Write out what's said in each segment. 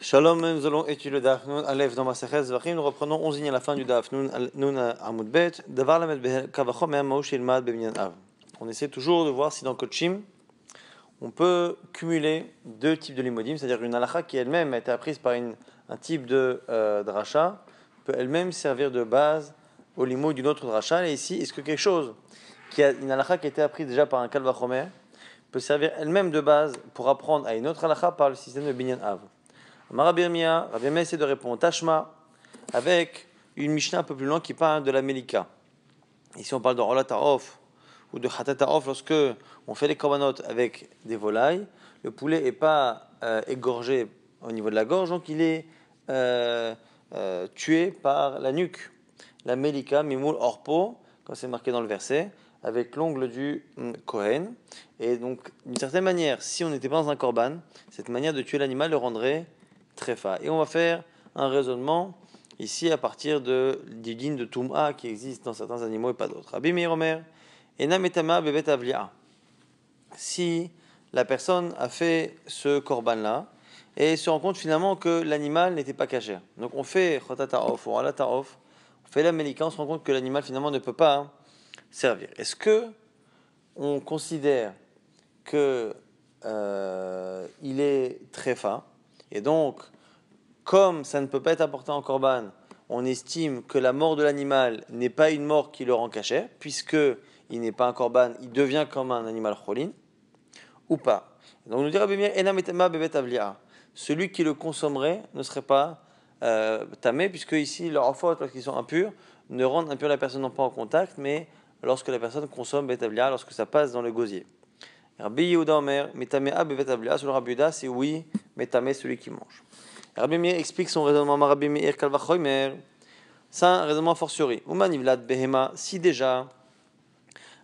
Shalom, nous allons étudier le Daf Nun Aleph dans Masechet Zvachim. Nous reprenons 11e à la fin du Daf Nun Amud Bet. Davar lamed kavachomer ma'ush ilmad b'minyan av. On essaie toujours de voir si dans Kochim, on peut cumuler deux types de limodim, c'est-à-dire une halakha qui elle-même a été apprise par un type de dracha, peut elle-même servir de base au limo d'une autre dracha. Et ici, est-ce que quelque chose qui a une halakha qui a été apprise déjà par un kalvachomer peut servir elle-même de base pour apprendre à une autre halakha par le système de binyan av? Rabbi Yirmiyah essaie de répondre Tashma avec une Mishnah un peu plus loin qui parle de la Melika. Ici on parle de Rolat Ta'of ou de Khatat Ta'of lorsque on fait les korbanot avec des volailles. Le poulet n'est pas égorgé au niveau de la gorge, donc il est tué par la nuque. La Melika, Mimoul Orpo, comme c'est marqué dans le verset, avec l'ongle du Kohen. Et donc, d'une certaine manière, si on n'était pas dans un korban, cette manière de tuer l'animal le rendrait tréfa. Et on va faire un raisonnement ici à partir du din de Toum'a qui existe dans certains animaux et pas d'autres. Rabbi Meir Omer, Ena metama bebet avli'a. Si la personne a fait ce korban-là et se rend compte finalement que l'animal n'était pas caché. Donc on fait chotat ta'of ou ala ta'of, on fait la melika, on se rend compte que l'animal finalement ne peut pas servir. Est-ce que on considère que il est tréfa et donc comme ça ne peut pas être apporté en korban, on estime que la mort de l'animal n'est pas une mort qui le rend caché, puisque il n'est pas un korban, il devient comme un animal cholin, ou pas. Donc nous dit Rabbi Meir, Ena metama bebet avli'a. Celui qui le consommerait ne serait pas tamé, puisque ici leurs fautes, lorsqu'ils sont impurs, ne rendent impure la personne non pas en contact, mais lorsque la personne consomme bet avli'a, lorsque ça passe dans le gosier. Rabbi Yehuda Omer, metame a bebet avli'a, sur le Rabbi Yehuda, c'est oui, metame celui qui mange. Rabbi Meir explique son raisonnement. Rabbi Meir kalvachomer, c'est un raisonnement fortiori. Uman ivlad behema, si déjà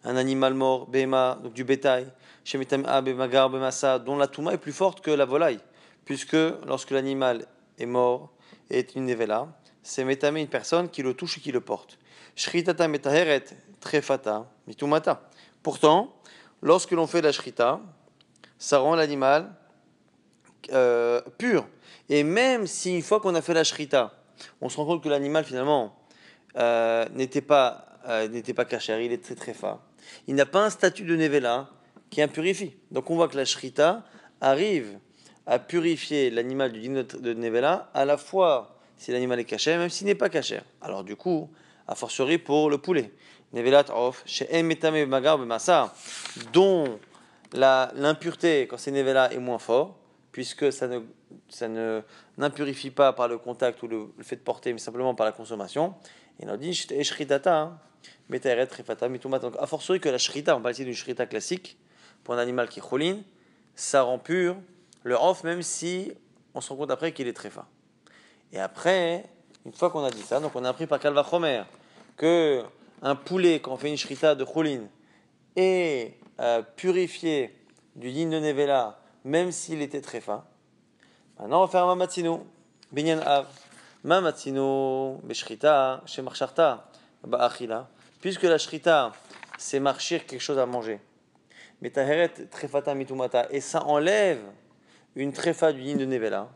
un animal mort, behema, donc du bétail, chez metame bemagar bemassa, dont la touma est plus forte que la volaille, puisque lorsque l'animal est mort et est une nevela, c'est metame une personne qui le touche et qui le porte. Shritata metaheret trefata mitumata. Pourtant, lorsque l'on fait la shrita, ça rend l'animal pur. Et même si une fois qu'on a fait la shrita, on se rend compte que l'animal finalement n'était pas kasher, il est très très fort. Il n'a pas un statut de nevela qui impurifie. Donc on voit que la shrita arrive à purifier l'animal du din de nevela à la fois si l'animal est kasher, même s'il n'est pas kasher. Alors du coup, a fortiori pour le poulet. Nevelat of she'em metame magar b'masa, dont l'impureté quand c'est nevela est moins fort, puisque ça n'impurifie pas par le contact ou le fait de porter, mais simplement par la consommation. Et on dit shritata, meteret trefata mitumata. Donc a fortiori que la shrita, on parle ici d'une shrita classique pour un animal qui est cholin, ça rend pur le off, même si on se rend compte après qu'il est tréfa. Et après, une fois qu'on a dit ça, donc on a appris par kalvachomer que un poulet quand on fait une shrita de cholin est purifié du din de nevela, même s'il était tréfa. Maintenant, on va faire un mamatzino. Binyan av. Mamatzino, beshrita, chez marcharta, ba'achila. Puisque la shrita, c'est marchir quelque chose à manger. Mais taheret trefata mitumata. Et ça enlève une tréfa du din de nevela.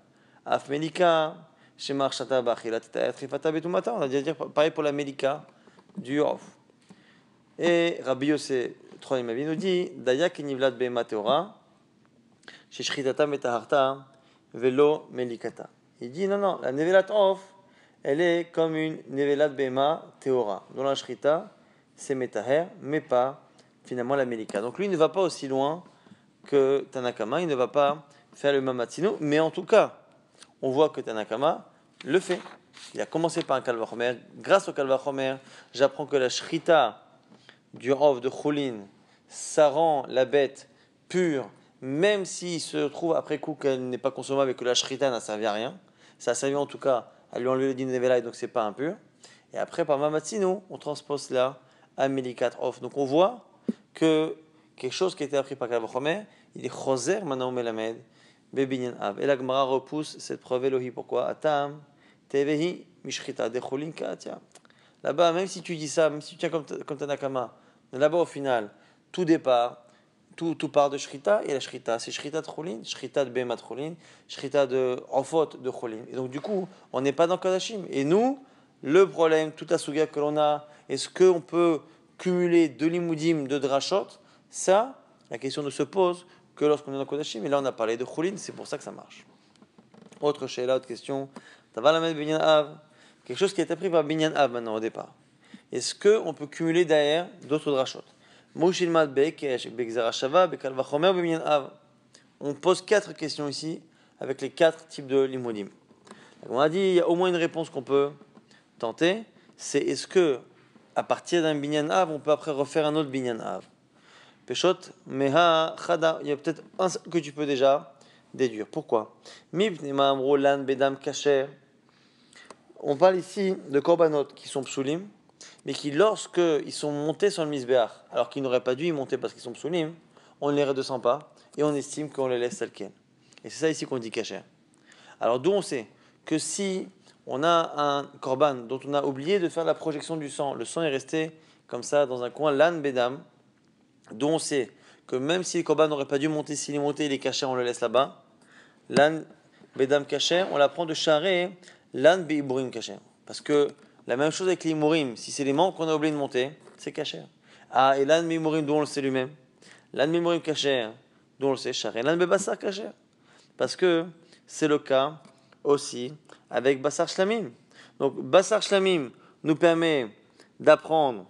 Af melika, chez marcharta, ba'achila, trefata betumata. On a déjà dit pareil pour la melika du off. Et Rabbi Yossé, troisième avis, nous dit Dayak nivlad be'ema teora, chez shritata metaharta. Velo melikata. Il dit non, la nevelat off, elle est comme une nevelat bema teora. Dans la shrita, c'est metaher, mais pas finalement la melika. Donc lui, il ne va pas aussi loin que Tanakama, il ne va pas faire le mamatzino, mais en tout cas, on voit que Tanakama le fait. Il a commencé par un kalvachomer. Grâce au kalvachomer, j'apprends que la shrita du off de Choulin, ça rend la bête pure, même s'il se trouve après coup qu'elle n'est pas consommable et que la shrita n'a servi à rien. Ça a servi en tout cas à lui enlever le din nevela et donc c'est pas impur. Et après par mamatzino, on transpose là à melikat off. Donc on voit que quelque chose qui a été appris par Kalvachomer, il est choser maintenant melamed bebinyan av. Et la Gemara repousse cette preuve Elohi. Pourquoi? Atam tevehi mishrita decholin katia. Là-bas, même si tu dis ça, même si tu tiens comme Tanakama, là-bas au final, tout départ, tout part de Shrita, et la Shrita, c'est Shrita de Cholin, Shrita de Behema de Cholin, Shrita de Ofot de Cholin. Et donc, du coup, on n'est pas dans Kodashim. Et nous, le problème, toute la souga que l'on a, est-ce qu'on peut cumuler de l'imoudim, de drachot? Ça, la question ne se pose que lorsqu'on est dans Kodashim. Et là, on a parlé de Cholin, c'est pour ça que ça marche. Autre sheila, autre question. Tavalamed Binyan Av, quelque chose qui a été pris par Binyan Av maintenant au départ. Est-ce qu'on peut cumuler derrière d'autres drachot? On pose 4 questions ici avec les 4 types de limodim. On a dit il y a au moins une réponse qu'on peut tenter, c'est est-ce que à partir d'un binyan av on peut après refaire un autre binyan av. Peshot meha chada, il y a peut-être un que tu peux déjà déduire. Pourquoi? Bedam kasher. On parle ici de korbanot qui sont psulim, mais qui, lorsque ils sont montés sur le misbéach, alors qu'ils n'auraient pas dû y monter parce qu'ils sont psulim, on ne les redescend pas et on estime qu'on les laisse tels quels. Et c'est ça ici qu'on dit kasher. Alors d'où on sait que si on a un korban dont on a oublié de faire la projection du sang, le sang est resté comme ça dans un coin, l'an bedam, d'où on sait que même si le korban n'aurait pas dû monter, s'il est monté, il est kasher, on le laisse là-bas. L'an bedam kasher, on l'apprend de charé, l'an beiburim kasher. Parce que la même chose avec les imurim, si c'est les membres qu'on a oublié de monter, c'est kasher. Ah, et l'an beiburim, d'où on le sait lui-même. L'an beiburim kasher, d'où on le sait, charé, l'an bebassar kasher. Parce que c'est le cas aussi avec Bassar Shlamim. Donc Bassar Shlamim nous permet d'apprendre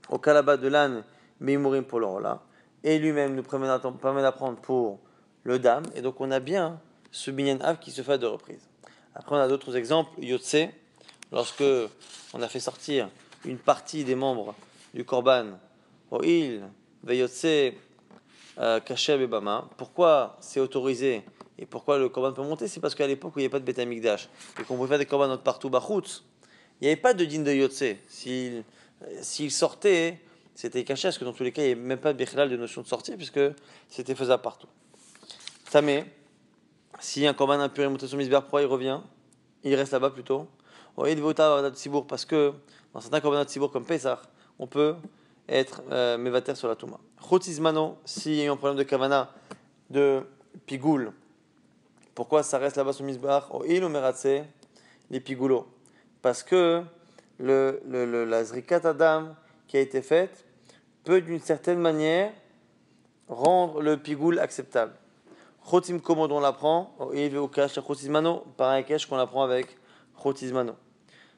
au Kalaba de l'âne Meimurim pour le Rola, et lui-même nous permet d'apprendre pour le Dam, et donc on a bien ce Binyan Av qui se fait à 2 reprises. Après on a d'autres exemples, Yotse, lorsque on a fait sortir une partie des membres du Korban, Oil, Veyotse, Kasher Bebama. Pourquoi c'est autorisé et pourquoi le korban peut monter? C'est parce qu'à l'époque où il n'y avait pas de Beth Amikdash et qu'on pouvait faire des korbanot partout, Bachutz, il n'y avait pas de din de Yotse. S'il sortait, c'était caché, parce que dans tous les cas, il n'y avait même pas de Bechelal de notion de sortie, puisque c'était faisable partout. Tamé, si un korban impur est monté sur Misber, pourquoi il revient? Il reste là-bas plutôt. Parce que dans certains korbanot Tzibour comme Pesach, on peut être mévater sur la Touma. Chotizmano, s'il y a eu un problème de Kavana, de Pigoul, pourquoi ça reste là-bas sur Misbah? Il ou Meratse, les Pigoulos. Parce que la Zrikat Adam qui a été faite peut d'une certaine manière rendre le Pigoul acceptable. Chotim Komo, on l'apprend, il ou Kash, Chotizmano, pareil Kash qu'on apprend avec Chotizmano.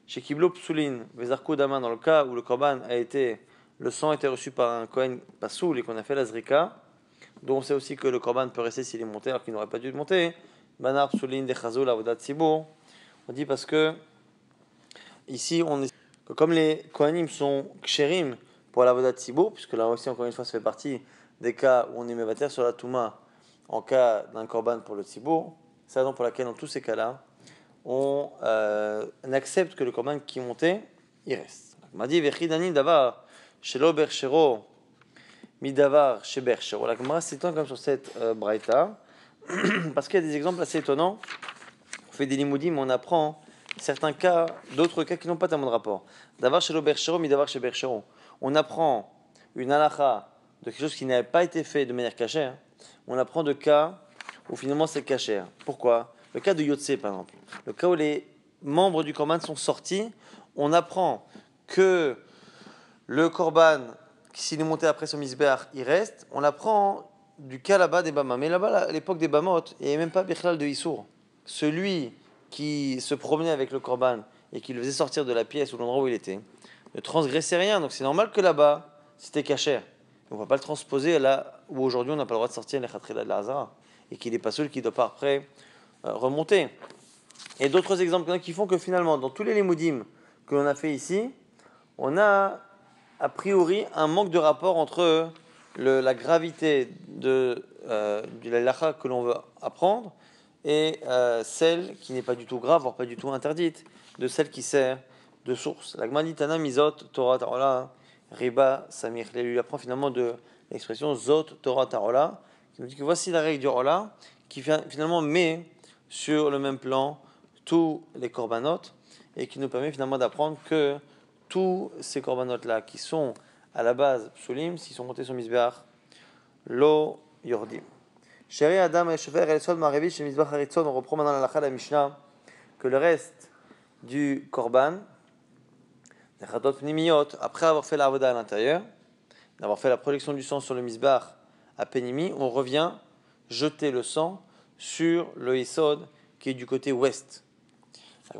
Chez Kiblo Psulin, Vezarko Daman, dans le cas où le Korban a été, le sang a été reçu par un Kohen Pasoul et qu'on a fait la Zrika, dont on sait aussi que le Korban peut rester s'il est monté alors qu'il n'aurait pas dû le monter. Banar Psulin de Chazol Avodat Tzibour. On dit parce que ici on est comme les Kohanim sont ksherim pour l'Avodat Tzibour, puisque là aussi encore une fois ça fait partie des cas où on est mévater sur la Touma en cas d'un Korban pour le Tzibour. C'est la raison pour laquelle dans tous ces cas-là on accepte que le korban qui est monté, il reste. On m'a dit, Vechidanim davar, shelo berchero, midavar she berchero. La Gemara s'étend comme sur cette braïta, parce qu'il y a des exemples assez étonnants. On fait des limoudim, mais on apprend certains cas, d'autres cas qui n'ont pas tellement de rapport. Davar shelo berchero, midavar she berchero. On apprend une halakha de quelque chose qui n'avait pas été fait de manière cachère. On apprend de cas où finalement c'est cachère. Pourquoi? Le cas de Yotse, par exemple. Le cas où les membres du Korban sont sortis, on apprend que le Korban, s'il est monté après son Misbeach, il reste. On apprend du cas là-bas des Bama. Mais là-bas, à l'époque des Bamot, il n'y avait même pas Bichlal de Issour. Celui qui se promenait avec le Korban et qui le faisait sortir de la pièce ou l'endroit où il était, ne transgressait rien. Donc c'est normal que là-bas, c'était cachère. On ne va pas le transposer là où aujourd'hui on n'a pas le droit de sortir les Khatrila de la Hazara. Et qu'il n'est pas seul qui doit pas après remonter. Et d'autres exemples qui font que finalement, dans tous les limoudim que l'on a fait ici, on a a priori un manque de rapport entre la gravité de la lacha que l'on veut apprendre et celle qui n'est pas du tout grave, voire pas du tout interdite, de celle qui sert de source. La Gmanditana Mizot Torah Tarola Riba Samir. Il lui apprend finalement de l'expression Zot Torah Tarola, qui nous dit que voici la règle du Rola, qui finalement met sur le même plan tous les corbanotes et qui nous permet finalement d'apprendre que tous ces corbanotes-là qui sont à la base psulim, s'ils sont montés sur Misbeach, lo yordim. Chéri Adam et Shefer el Sod Marevi chez Mizbach Haritzon, on reprend maintenant la halakha de la Mishnah que le reste du korban, les chatot pnimiyot, après avoir fait l'avoda à l'intérieur, d'avoir fait la projection du sang sur le Mizbach à Penimi, on revient jeter le sang sur le Yesod qui est du côté ouest.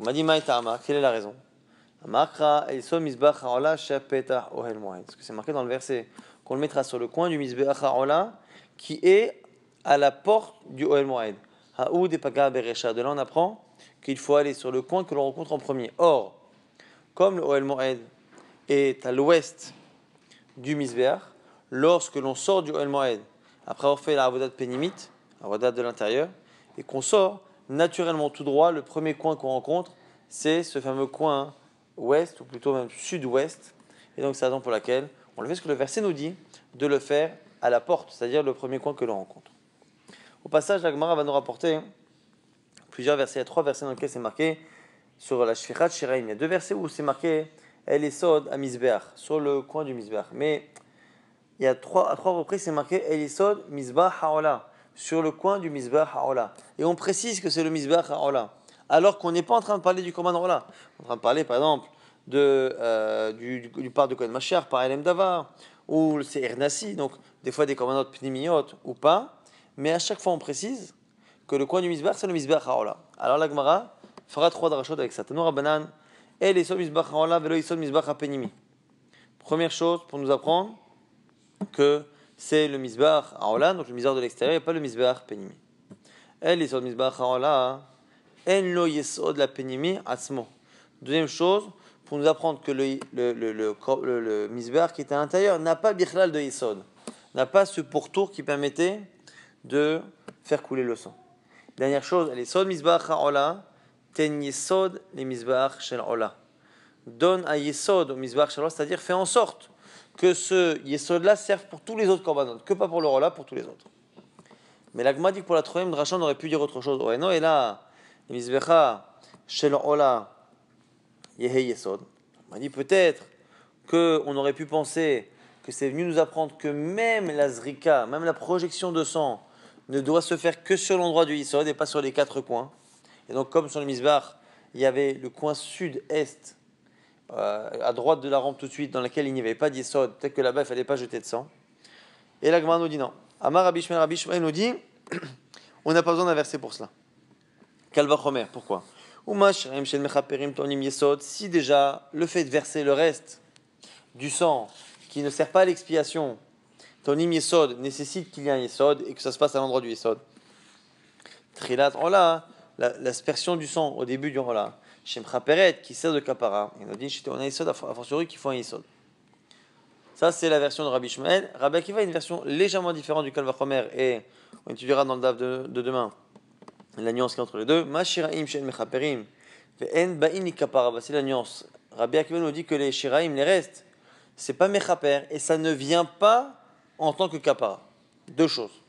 M'a dit Maïtama, quelle est la raison? Parce que c'est marqué dans le verset qu'on le mettra sur le coin du Mizbeach Ha'ola qui est à la porte du Ohel Moed. Haoud et Paga Beresha. De là, on apprend qu'il faut aller sur le coin que l'on rencontre en premier. Or, comme le Ohel Moed est à l'ouest du Mizbeach, lorsque l'on sort du Ohel Moed, après avoir fait la Avodat Penimit, la Avodat de l'intérieur, et qu'on sort naturellement tout droit, le premier coin qu'on rencontre, c'est ce fameux coin ouest, ou plutôt même sud-ouest. Et donc, c'est la raison pour laquelle on le fait ce que le verset nous dit, de le faire à la porte, c'est-à-dire le premier coin que l'on rencontre. Au passage, la Gemara va nous rapporter plusieurs versets. Il y a 3 versets dans lesquels c'est marqué sur la Shfichat Shiraim. Il y a 2 versets où c'est marqué El Yesod à Mizbeach, sur le coin du Mizbeach. Mais il y a à 3 reprises c'est marqué El Yesod Mizbah Ha'ola, sur le coin du Mizbah Ha'ola. Et on précise que c'est le Mizbah Ha'ola, alors qu'on n'est pas en train de parler du Korban Ha'ola. On est en train de parler, par exemple, du part de Kohen Mashiach, par Elem Davar, ou c'est Ernassi, donc des fois des Korbanot Pnimiyot ou pas. Mais à chaque fois, on précise que le coin du Mizbah, c'est le Mizbah Ha'ola. Alors la Gemara fera 3 drachot avec ça. Tanoura Banan, El Yesod Mizbah Ha'ola, Velo Yesod Mizbah Ha'penimi. Première chose pour nous apprendre que c'est le Mizbah Ha'ola, donc le Mizbah de l'extérieur, et pas le Mizbah Penimi. El Yesod Mizbah Ha'ola, En Lo Yesod la Penimi Atzmo. Deuxième chose, pour nous apprendre que le Mizbah qui est à l'intérieur n'a pas Bichlal de Yesod, n'a pas ce pourtour qui permettait de faire couler le sang. Dernière chose, les Yesod Mizbah Ha'ola, Ten Yesod les Mizbah Shel Ola. Donne un Yesod au Mizbah Shel Ola, c'est-à-dire fait en sorte que ce Yesod-là serve pour tous les autres korbanot, que pas pour le Ola, pour tous les autres. Mais la Gemara dit que pour la troisième dracha, on aurait pu dire autre chose. Oh, et non, et là, les Mizbah Shel Ola, Yehe Yesod. On m'a dit peut-être qu'on aurait pu penser que c'est venu nous apprendre que même la zrika, même la projection de sang, ne doit se faire que sur l'endroit du Yesod et pas sur les 4 coins. Et donc, comme sur le Mizbah, il y avait le coin sud-est, à droite de la rampe tout de suite, dans laquelle il n'y avait pas de Yesod, peut-être que là-bas, il ne fallait pas jeter de sang. Et la Gemara nous dit non. Amar Rabbi Shmuel nous dit on n'a pas besoin d'un verset pour cela. Kalva Chomer, pourquoi? Si déjà le fait de verser le reste du sang qui ne sert pas à l'expiation, Tonim Yesod nécessite qu'il y ait un Yesod et que ça se passe à l'endroit du Yesod. Trilat Ola, l'aspersion du sang au début du Ola. Shemcha Peret qui sert de kapara. Il nous dit on a un Yesod, a fortiori qu'il faut un Yesod. Ça c'est la version de Rabbi Shmuel. Rabbi Akiva a une version légèrement différente du Kalva Chomer et on étudiera dans le DAF de demain la nuance qui est entre les deux. Mashiraim shen mechaperim ve'en ba'in kapara. Voici la nuance. Rabbi Akiva nous dit que les shiraim, les restes, c'est pas mechaper et ça ne vient pas en tant que kapara. 2 choses.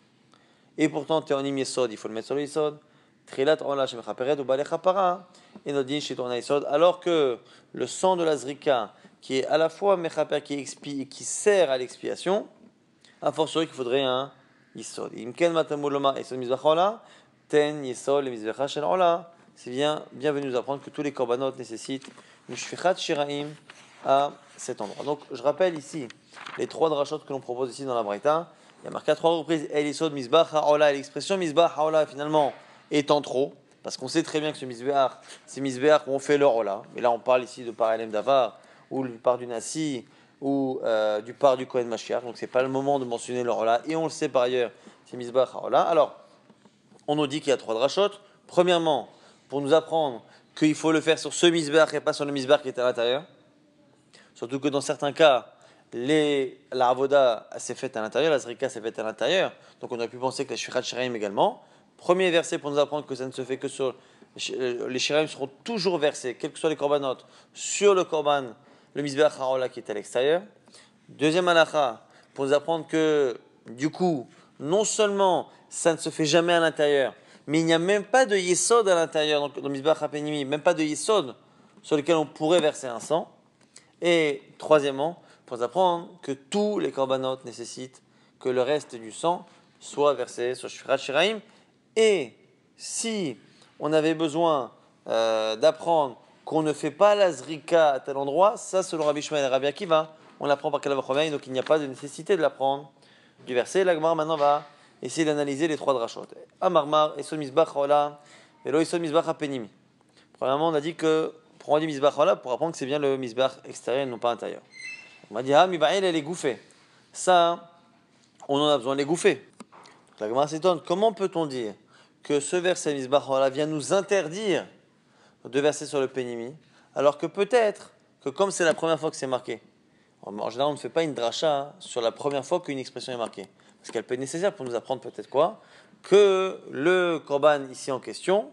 Et pourtant, teonim yesod, il faut le mettre sur le yesod. Trilat ola shem mechaperet ou bale chapara et nodin sheton yesod. Alors que le sang de la zrika, qui est à la fois mechaper qui expie et qui sert à l'expiation, a fortiori qu'il faudrait un yesod. Imken matamuloma yesod mizbach ola. Ten Yesod le Mizbecha Shel Ola, c'est bienvenu nous apprendre que tous les korbanot nécessitent une Shfichat Shiraim à cet endroit. Donc je rappelle ici les 3 drachot que l'on propose ici dans la Braïta. Il y a marqué à 3 reprises El Yesod Mizbach Ha'ola, et l'expression Mizbach Ha'ola finalement étant trop, parce qu'on sait très bien que ce Mizbech, c'est Mizbech où on fait leur Ola. Mais là on parle ici de par Elem Davar, ou du part du Nassi, ou du part du Kohen Mashiach. Donc c'est pas le moment de mentionner leur Ola, et on le sait par ailleurs, c'est Mizbach Ha'ola. Alors, on nous dit qu'il y a 3 drachot. Premièrement, pour nous apprendre qu'il faut le faire sur ce Mizbeach et pas sur le Mizbeach qui est à l'intérieur. Surtout que dans certains cas, la avoda s'est faite à l'intérieur, la zrika s'est faite à l'intérieur. Donc on aurait pu penser que la shfichat shiraim également. Premier verset pour nous apprendre que ça ne se fait que sur... Les shiraim seront toujours versés, quels que soient les korbanot, sur le korban, le Mizbeach ha'ola qui est à l'extérieur. Deuxième halakha, pour nous apprendre que, du coup, non seulement ça ne se fait jamais à l'intérieur, mais il n'y a même pas de yesod à l'intérieur, donc dans Mizbach HaPenimi, même pas de yesod sur lequel on pourrait verser un sang. Et troisièmement, pour nous apprendre que tous les korbanot nécessitent que le reste du sang soit versé sur Shfirat Shiraim. Et si on avait besoin d'apprendre qu'on ne fait pas la zrika à tel endroit, ça selon Rabbi Shmuel et Rabbi Akiva, on l'apprend par Kalavachomein, donc il n'y a pas de nécessité de l'apprendre du verset. La Gemara maintenant va essayer d'analyser les trois drachot. Amarmar, Esod Mizbach Ola, Velo Esod Mizbach Apenimi. Premièrement, on a dit que pour on dit Mizbach Ola, pour apprendre que c'est bien le Mizbach extérieur et non pas intérieur. On m'a dit, ah, Mibaïl, elle est gouffée. Ça, on en a besoin de les gouffer. La Gemara s'étonne, comment peut-on dire que ce verset Mizbach Ola vient nous interdire de verser sur le Penimi, alors que peut-être que comme c'est la première fois que c'est marqué, en général on ne fait pas une dracha sur la première fois qu'une expression est marquée, parce qu'elle peut être nécessaire pour nous apprendre peut-être quoi, que le korban ici en question,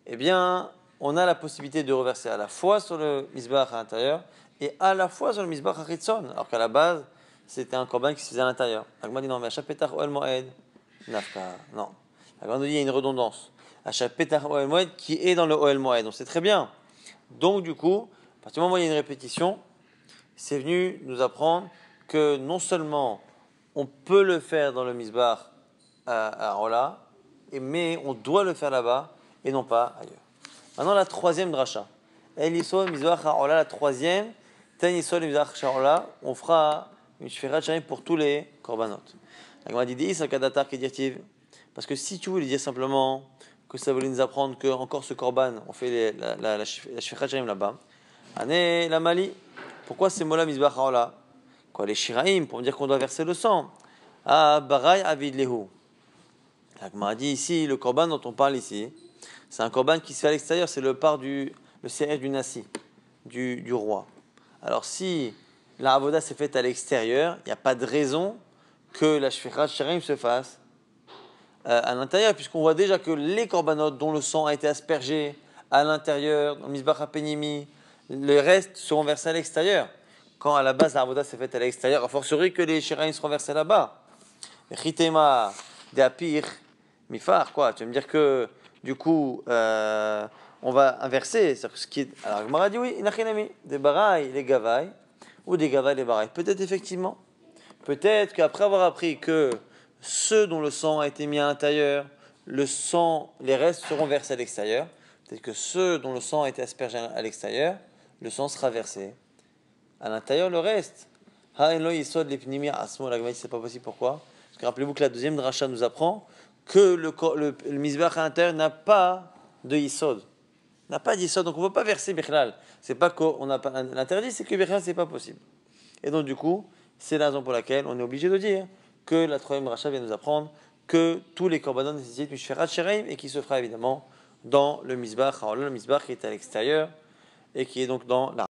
eh bien, on a la possibilité de reverser à la fois sur le misbach à l'intérieur et à la fois sur le misbach à Ritson, alors qu'à la base c'était un korban qui se faisait à l'intérieur. La Gemara dit non, mais à Shapetach Oel Moed, Nafka, non. La Gemara dit il y a une redondance. À Shapetach Oel Moed qui est dans le Oel Moed, donc c'est très bien. Donc du coup, à partir du moment où il y a une répétition, c'est venu nous apprendre que non seulement on peut le faire dans le misbach à Rola, mais on doit le faire là-bas et non pas ailleurs. Maintenant la troisième dracha. El Yisod misbach à Rola, la troisième. Ten Yisod misbach à Rola, on fera une shfirat shayim pour tous les korbanot. La Gemara dit Deis akadatar kedirtiv. Parce que si tu voulais dire simplement que ça voulait nous apprendre que encore ce korban, on fait la shfirat shayim là-bas. Ané la mali. Pourquoi ces mots-là misbach haola? Quoi, les shiraim pour me dire qu'on doit verser le sang? Ah, baray avid lehu. La Gemara dit ici, le korban dont on parle ici, c'est un korban qui se fait à l'extérieur, c'est le CR du nasi, du roi. Alors si la avoda s'est faite à l'extérieur, il n'y a pas de raison que la shfirat shiraim se fasse à l'intérieur, puisqu'on voit déjà que les korbanot dont le sang a été aspergé à l'intérieur, dans le misbach apenimi, les restes seront versés à l'extérieur. Quand à la base la avoda s'est faite à l'extérieur, a fortiori que les shiraim seront versés là-bas. Chitema de apir mifar, quoi. Tu vas me dire que du coup on va inverser. Ce qui est... Alors Gemara dit oui, inachinami, des baraï les gavaï ou des gavaï les baraï. Peut-être effectivement. Peut-être qu'après avoir appris que ceux dont le sang a été mis à l'intérieur, le sang, les restes seront versés à l'extérieur. Peut-être que ceux dont le sang a été aspergé à l'extérieur, le sang sera versé à l'intérieur, le reste. La Gemara dit c'est pas possible. Pourquoi? Parce que rappelez-vous que la deuxième dracha nous apprend que le misbach à l'intérieur n'a pas de yisod. N'a pas d'yisod, donc on ne peut pas verser bichlal. C'est pas qu'on n'a pas l'interdit, c'est que bichlal c'est pas possible. Et donc du coup, c'est la raison pour laquelle on est obligé de dire que la troisième dracha vient nous apprendre que tous les korbanot nécessitent une shfirat shiraim et qui se fera évidemment dans le misbach. Alors là, le misbach qui est à l'extérieur et qui est donc dans la